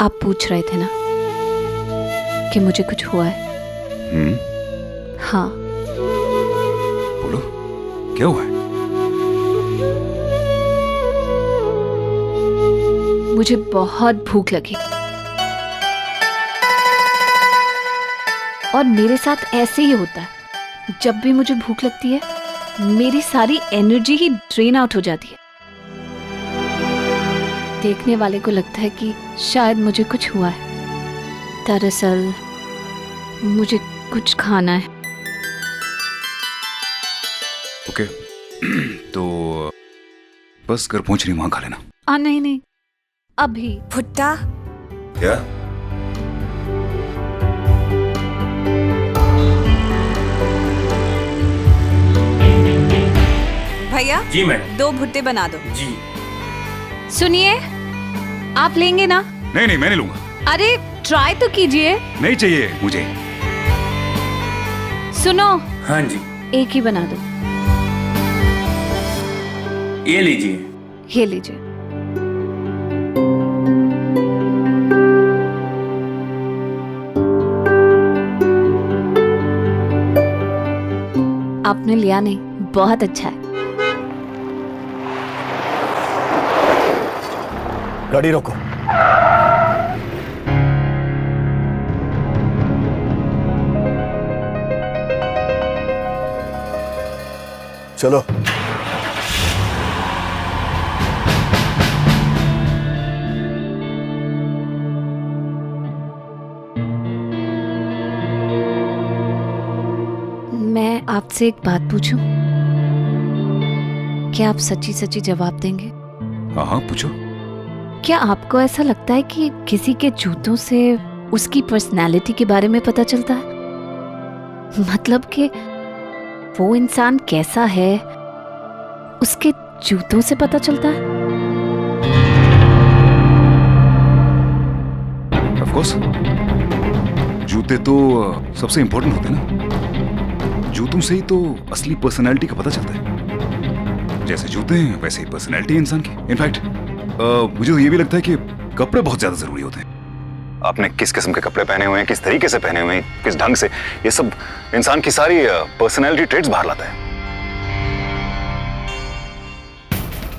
आप पूछ रहे थे ना कि मुझे कुछ हुआ है? हाँ। बोलो, क्या हुआ है? मुझे बहुत भूख लगी और मेरे साथ ऐसे ही होता है। जब भी मुझे भूख लगती है मेरी सारी एनर्जी ही ड्रेन आउट हो जाती है। देखने वाले को लगता है कि शायद मुझे कुछ हुआ है, दरअसल मुझे कुछ खाना है। ओके तो बस घर पहुंच रही, वहां खा लेना। नहीं नहीं, अभी। भुट्टा, क्या? भैया जी मैडम। 2 भुट्टे बना दो। जी सुनिए, आप लेंगे ना? नहीं नहीं, मैं नहीं लूंगा। अरे ट्राई तो कीजिए। नहीं चाहिए मुझे। सुनो, हाँ जी, एक ही बना दो। ये लीजिए। ये लीजिए। आपने लिया नहीं, बहुत अच्छा है। गाड़ी रोको। चलो। मैं आपसे एक बात पूछूं? क्या आप सच्ची सच्ची जवाब देंगे? हाँ हाँ, पूछो। क्या आपको ऐसा लगता है कि किसी के जूतों से उसकी पर्सनालिटी के बारे में पता चलता है? मतलब कि वो इंसान कैसा है उसके जूतों से पता चलता है? ऑफ कोर्स, जूते तो सबसे इंपॉर्टेंट होते हैं ना। जूतों से ही तो असली पर्सनालिटी का पता चलता है। जैसे जूते हैं वैसे ही पर्सनालिटी है इंसान की। इनफैक्ट मुझे तो ये भी लगता है कि कपड़े बहुत ज्यादा जरूरी होते हैं। आपने किस किस्म के कपड़े पहने हुए हैं, किस तरीके से पहने हुए हैं, किस ढंग से, ये सब इंसान की सारी पर्सनालिटी ट्रेट्स बाहर लाता है।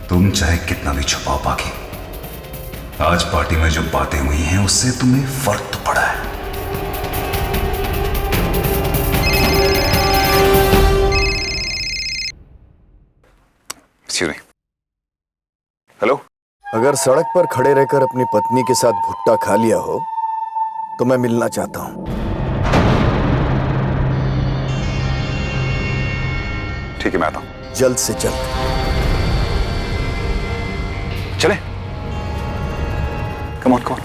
तुम चाहे कितना भी छुपाओ बाकी, आज पार्टी में जो बातें हुई हैं उससे तुम्हें फर्क तो पड़ा है। हेलो। अगर सड़क पर खड़े रहकर अपनी पत्नी के साथ भुट्टा खा लिया हो तो मैं मिलना चाहता हूं। ठीक है, मैं आता हूं। जल्द से जल्द। चले। Come on come on.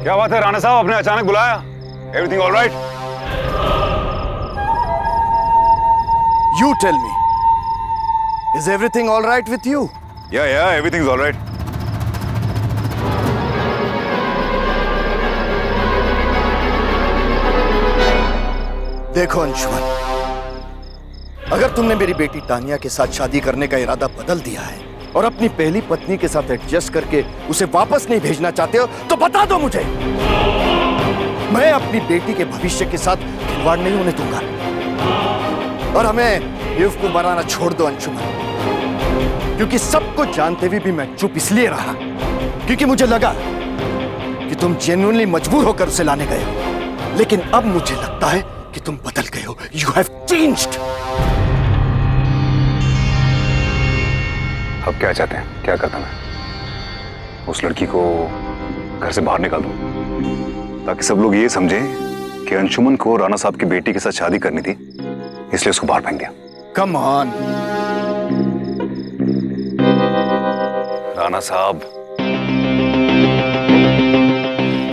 क्या बात है राणा साहब, आपने अचानक बुलाया? Everything all right? You tell me, is everything all right with you? Yeah, everything's all right. देखो अंशुमन, अगर तुमने मेरी बेटी तानिया के साथ शादी करने का इरादा बदल दिया है और अपनी पहली पत्नी के साथ एडजस्ट करके उसे वापस नहीं भेजना चाहते हो तो बता दो मुझे। मैं अपनी बेटी के भविष्य के साथ खिलवाड़ नहीं होने दूंगा और हमें बेवकूफ बनाना छोड़ दो अंशुमन। क्योंकि सब कुछ जानते हुए भी मैं चुप इसलिए रहा क्योंकि मुझे लगा कि तुम जेन्युइनली मजबूर होकर उसे लाने गए हो, लेकिन अब मुझे लगता है कि तुम बदल गए हो। You have changed. अब क्या चाहते हैं? क्या करता मैं? उस लड़की को घर से बाहर निकाल दूं ताकि सब लोग ये समझें कि अंशुमन को राणा साहब की बेटी के साथ शादी करनी थी, इसलिए उसको बाहर फेंक दिया। कम ऑन राणा साहब,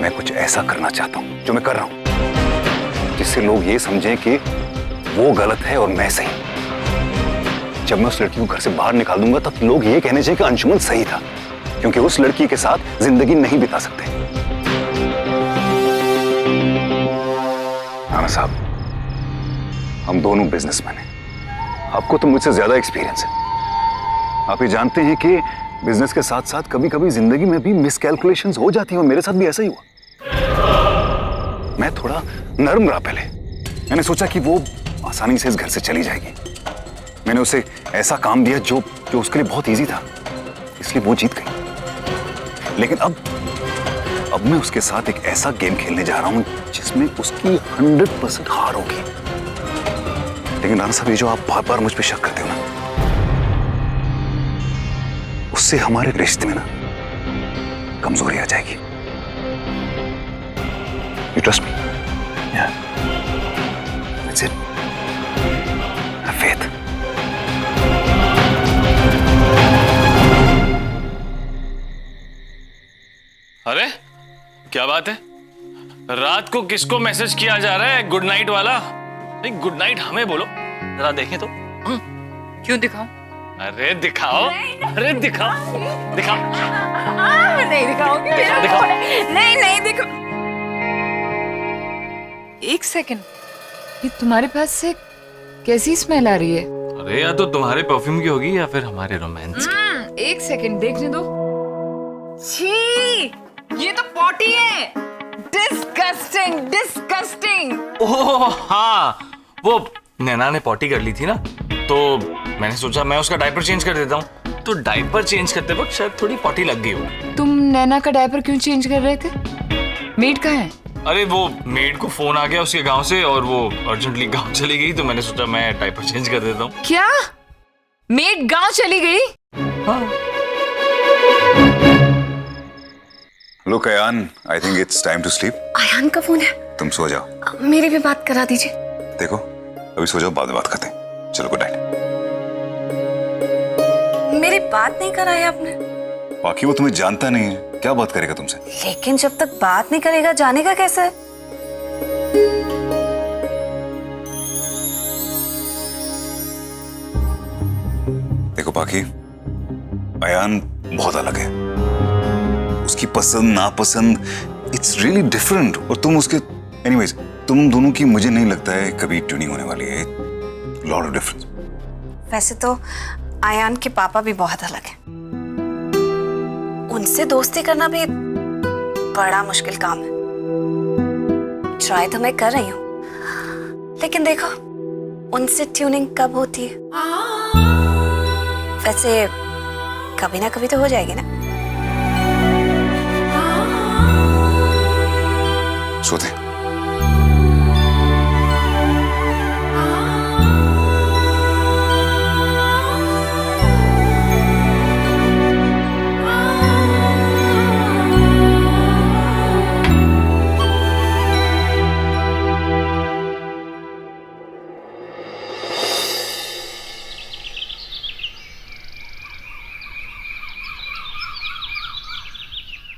मैं कुछ ऐसा करना चाहता हूं जो मैं कर रहा हूं, जिससे लोग ये समझें कि वो गलत है और मैं सही। जब मैं उस लड़की को घर से बाहर निकाल दूंगा तब लोग ये कहने चाहिए कि अंशुमन सही था, क्योंकि उस लड़की के साथ जिंदगी नहीं बिता सकते। राणा साहब, हम दोनों बिजनेसमैन हैं। आपको तो मुझसे ज्यादा एक्सपीरियंस है। आप ये जानते हैं कि बिजनेस के साथ साथ कभी कभी जिंदगी में भी मिसकैलकुलेशंस हो जाती हैं, और मेरे साथ भी ऐसा ही हुआ। मैं थोड़ा नर्म रहा पहले। मैंने सोचा कि वो आसानी से इस घर से चली जाएगी। मैंने उसे ऐसा काम दिया जो उसके लिए बहुत इजी था, इसलिए वो जीत गई। लेकिन अब मैं उसके साथ एक ऐसा गेम खेलने जा रहा हूं जिसमें उसकी 100% हार होगी। लेकिन राणा साहब, ये जो आप बार बार मुझ पर शक करते हो ना, उससे हमारे रिश्ते में ना कमजोरी आ जाएगी। You trust me? Yeah. That's it. Have faith. अरे क्या बात है? रात को किसको मैसेज किया जा रहा है गुड नाइट वाला? नहीं, गुड नाइट हमें बोलो, जरा देखें तो। क्यों दिखाऊं? अरे दिखाओ, अरे दिखाओ, दिखाओ। नहीं दिखाऊंगी। दिखाओ। नहीं दिखा। एक सेकंड, ये तुम्हारे पास से कैसी स्मेल आ रही है? अरे या तो तुम्हारे परफ्यूम की होगी या फिर हमारे रोमांस की। एक सेकंड देखने दो। छी, ये तो पॉटी है। Disgusting, disgusting. ओह हाँ, वो नैना ने पॉटी कर ली थी ना, तो मैंने सोचा मैं उसका डायपर चेंज कर देता हूँ। तो डायपर चेंज करते वक्त शायद थोड़ी पॉटी लग गई हो। तुम नैना का डायपर क्यों चेंज कर रहे थे? मेड कहाँ है? अरे वो मेड को फोन आ गया उसके गांव से और वो अर्जेंटली गांव चली गई, तो मैंने सोचा मैं डायपर चेंज कर देता हूँ। क्या? मेड गांव चली गई? हाँ। Look, Ayan, I think it's time to sleep. Ayaan का फोन है। तुम सो जाओ। मेरी भी बात करा दीजिए। देखो, अभी सो जाओ, बाद में बात करते हैं। चलो, गुड नाइट। मेरी बात नहीं कराई आपने। बाकी वो तुम्हें जानता नहीं है, क्या बात करेगा तुमसे? लेकिन जब तक बात नहीं करेगा जानेगा कैसे? देखो बाकी, अयान बहुत अलग है। उसकी पसंद नापसंद इट्स रियली डिफरेंट, और तुम उसके एनीवेज, तुम दोनों की मुझे नहीं लगता है कभी ट्यूनिंग होने वाली है। Lot of difference. वैसे तो आयान के पापा भी बहुत अलग हैं। उनसे दोस्ती करना भी बड़ा मुश्किल काम है। ट्राई तो मैं कर रही हूँ, लेकिन देखो उनसे ट्यूनिंग कब होती है। वैसे कभी ना कभी तो हो जाएगी ना। सोते।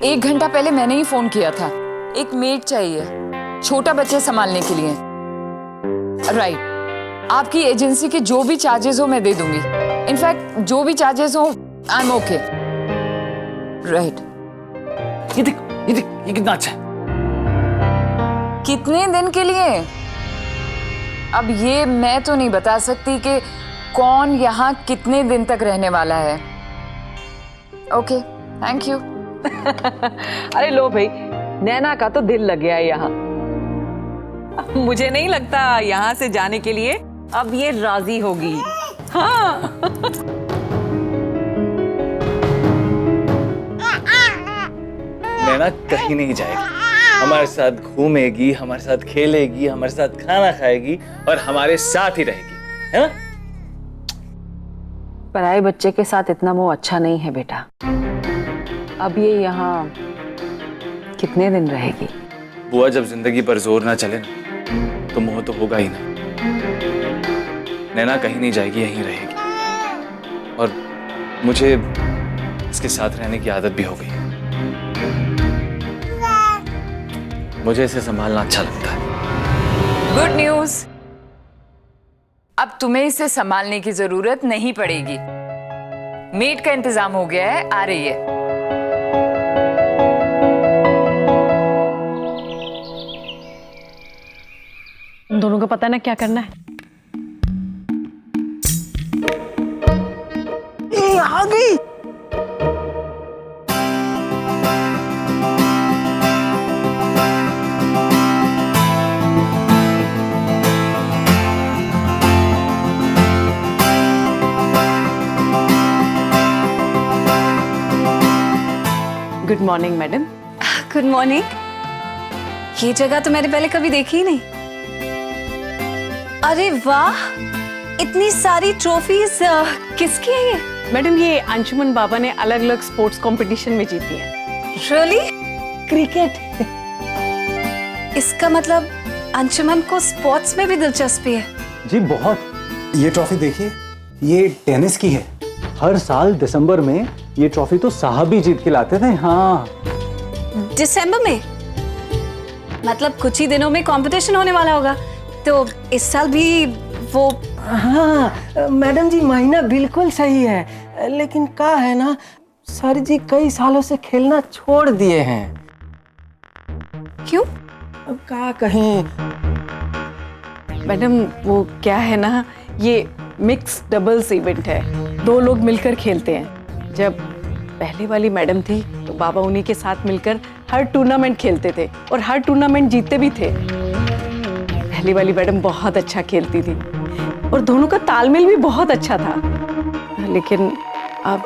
एक घंटा पहले मैंने ही फोन किया था। एक मेड चाहिए छोटा बच्चे संभालने के लिए। राइट, आपकी एजेंसी के जो भी चार्जेस हो मैं दे दूंगी। इनफैक्ट जो भी चार्जेस हो आई एम ओके। राइट। ये देख, ये कितना अच्छा है। कितने दिन के लिए? अब ये मैं तो नहीं बता सकती कि कौन यहाँ कितने दिन तक रहने वाला है। Okay, thank you. अरे लो भाई, नैना का तो दिल लग गया है यहाँ। मुझे नहीं लगता यहाँ से जाने के लिए अब ये राजी होगी। हाँ। नैना कहीं नहीं जाएगी, हमारे साथ घूमेगी, हमारे साथ खेलेगी, हमारे साथ खाना खाएगी और हमारे साथ ही रहेगी, है ना? पराये बच्चे के साथ इतना मोह अच्छा नहीं है बेटा। अब ये यहाँ कितने दिन रहेगी? बुआ, जब जिंदगी पर जोर ना चले ना तो मोह तो होगा ही ना। नैना कहीं नहीं जाएगी, यहीं रहेगी, और मुझे इसके साथ रहने की आदत भी हो गई है। मुझे इसे संभालना अच्छा लगता है। गुड न्यूज, अब तुम्हें इसे संभालने की जरूरत नहीं पड़ेगी। मेड का इंतजाम हो गया है, आ रही है। उन दोनों को पता है ना क्या करना है। आ गई। Good morning madam. Good morning. ये जगह तो मैंने पहले कभी देखी ही नहीं। अरे वाह, इतनी सारी ट्रॉफीज किसकी है ये? मैडम ये अंशुमन बाबा ने अलग अलग स्पोर्ट्स कंपटीशन में जीती है। रियली? क्रिकेट। इसका मतलब अंशुमन को स्पोर्ट्स में भी दिलचस्पी है। जी बहुत। ये ट्रॉफी देखिए, ये टेनिस की है। हर साल दिसंबर में ये ट्रॉफी तो साहब ही जीत के लाते थे। हाँ, दिसंबर में? मतलब कुछ ही दिनों में कंपटीशन होने वाला होगा, तो इस साल भी वो। हाँ मैडम जी, महीना बिल्कुल सही है, लेकिन क्या है ना, सर जी कई सालों से खेलना छोड़ दिए हैं। क्यों? अब क्या कहें मैडम, वो क्या है ना, ये मिक्स डबल्स इवेंट है, 2 लोग मिलकर खेलते हैं। जब पहले वाली मैडम थी तो बाबा उन्हीं के साथ मिलकर हर टूर्नामेंट खेलते थे और हर टूर्नामेंट जीतते भी थे। पहली वाली मैडम बहुत अच्छा खेलती थी और दोनों का तालमेल भी बहुत अच्छा था, लेकिन अब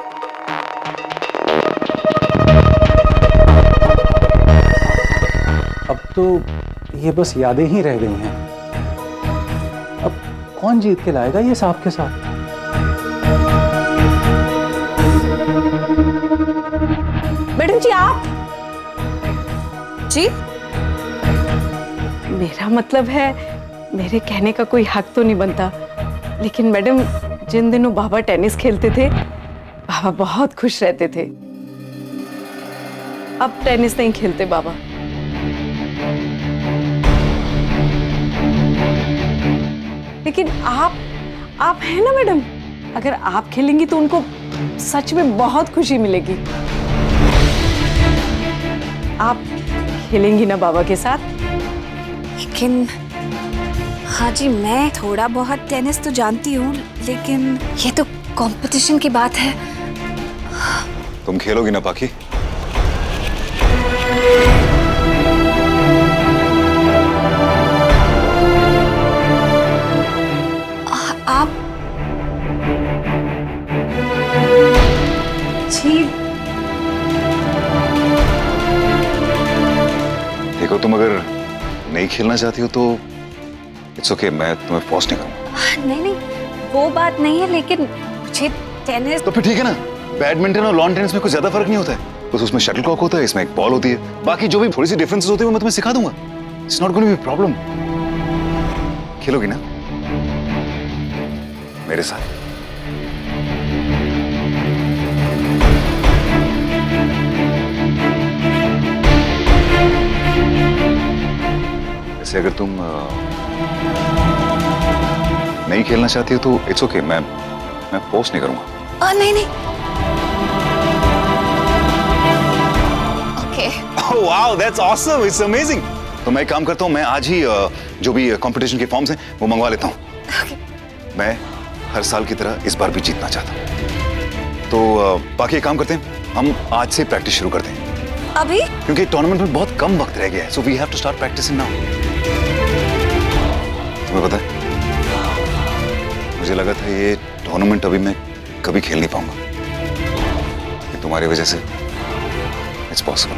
तो ये बस यादें ही रह गई हैं। अब कौन जीत के लाएगा ये साहब के साथ? मैडम जी आप जी? मेरा मतलब है, मेरे कहने का कोई हक तो नहीं बनता, लेकिन मैडम जिन दिनों बाबा टेनिस खेलते थे बाबा बहुत खुश रहते थे। अब टेनिस नहीं खेलते बाबा। लेकिन आप हैं ना मैडम, अगर आप खेलेंगी तो उनको सच में बहुत खुशी मिलेगी। आप खेलेंगी ना बाबा के साथ? लेकिन हाँ जी, मैं थोड़ा बहुत टेनिस तो जानती हूँ, लेकिन ये तो कंपटीशन की बात है। तुम खेलोगी ना पाखी? आप जी? देखो, तुम अगर नहीं खेलना चाहती हो तो इट्स ओके, मैं तुम्हें फोर्स नहीं करूंगा। नहीं नहीं, वो बात नहीं है, लेकिन मुझे टेनिस। तो फिर ठीक है ना, बैडमिंटन और लॉन टेनिस में कुछ ज्यादा फर्क नहीं होता है। बस उसमें शटलकॉक होता है, इसमें एक बॉल होती है। बाकी जो भी थोड़ी सी डिफरेंसेस होते हैं वो मैं तुम्हें सिखा दूंगा। It's not going to be problem. खेलोगी ना मेरे साथ? वैसे अगर तुम नहीं खेलना चाहती हो तो इट्स ओके, मैं फोर्स नहीं करूंगा। नहीं नहीं, okay. Wow, that's awesome, it's amazing. तो मैं एक काम करता हूँ, मैं आज ही जो भी कंपटीशन के फॉर्म्स हैं वो मंगवा लेता हूँ। मैं हर साल की तरह इस बार भी जीतना चाहता हूँ। तो बाकी एक काम करते हैं, हम आज से प्रैक्टिस शुरू करते हैं। अभी? क्योंकि टूर्नामेंट में बहुत कम वक्त रह गया है, so we have to start practising now. तुम्हें पता है, मुझे लगा था ये टूर्नामेंट अभी मैं कभी खेल नहीं पाऊंगा, कि तुम्हारी वजह से it's possible.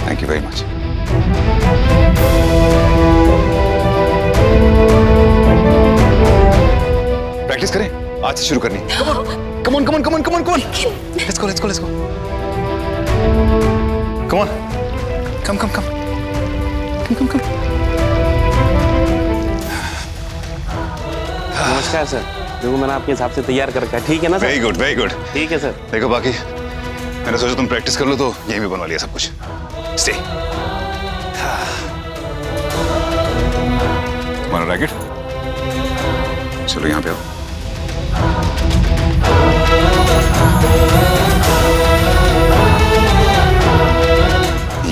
Thank you very much. Practice करें, आज से शुरू करनी। Come on, come on, come on, come on, come on. Let's go, let's go, let's go. Come on, कम कम कम कम कम कम। नमस्कार सर, देखो मैंने आपके हिसाब से तैयार कर रखा है, ठीक है ना sir? Very good, very good. ठीक है सर। देखो बाकी मैंने सोचा तुम प्रैक्टिस कर लो तो यही भी बनवा लिया सब कुछ। स्टे। तुम्हारा रैकेट, चलो यहां पे आओ।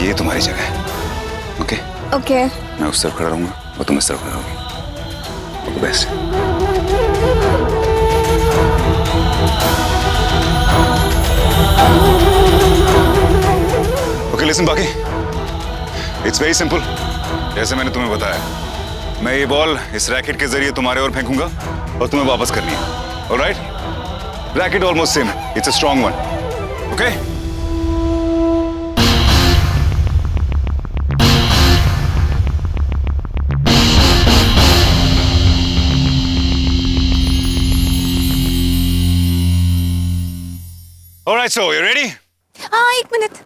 ये तुम्हारी जगह है। Okay okay. मैं उस तरफ खड़ा रहूंगा और तुम इस तरफ खड़ा रहोगी। All the best. Okay listen बाकी, इट्स वेरी सिंपल। जैसे मैंने तुम्हें बताया, मैं ये बॉल इस रैकेट के जरिए तुम्हारे ओर फेंकूंगा और तुम्हें वापस करनी है। ऑलराइट? रैकेट ऑलमोस्ट सेम है, it's a strong one. Okay? Alright, so you ready? हाँ, एक मिनट।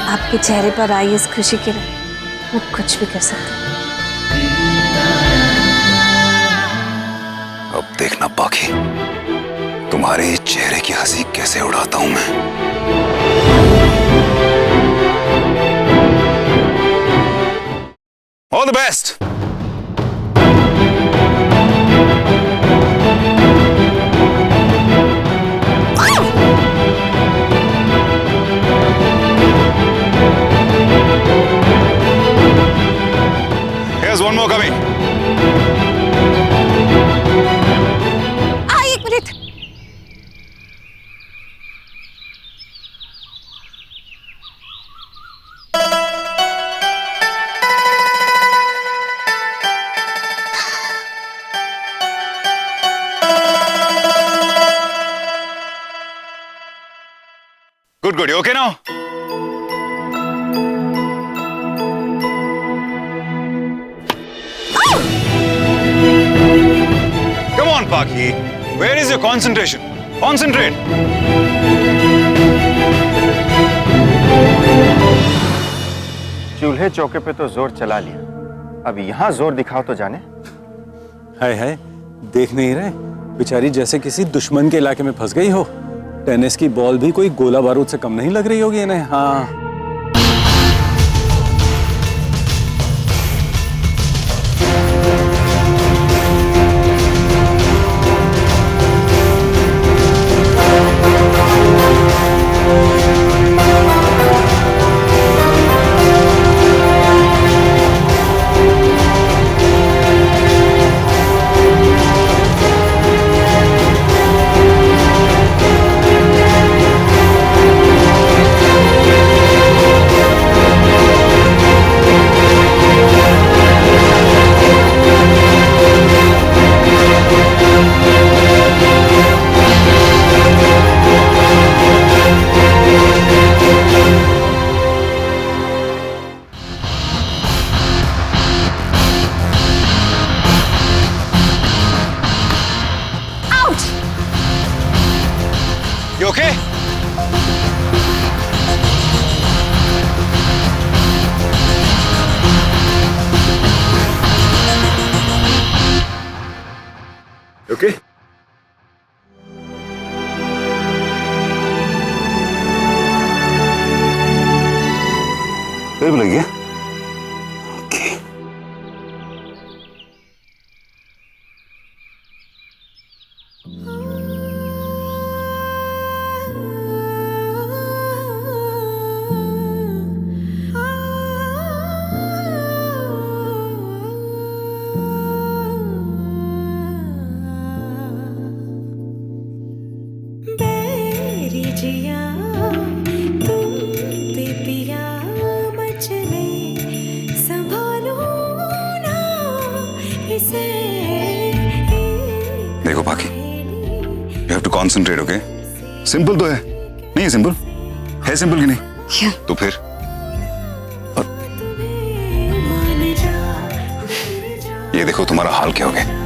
आपके चेहरे पर आई इस खुशी की मैं कुछ भी कर सकती हूँ। अब देखना बाकी, तुम्हारे चेहरे की हंसी कैसे उड़ाता हूं मैं। All the best. Here's one more coming. एक minute. Good, good. You okay now? Come on, Paki. Where is your concentration? Concentrate. चूल्हे चौके पे तो जोर चला लिया, अब यहाँ जोर दिखाओ तो जाने। हाय हाय, देख नहीं रहे बेचारी जैसे किसी दुश्मन के इलाके में फंस गई हो। टेनिस की बॉल भी कोई गोला बारूद से कम नहीं लग रही होगी इन्हें। हाँ You okay? You okay? फिर भी लग गया? Okay. जिया टू कॉन्सेंट्रेट, ओके? सिंपल तो है, नहीं है सिंपल? है सिंपल कि नहीं? तो फिर ये देखो तुम्हारा हाल क्या हो गया।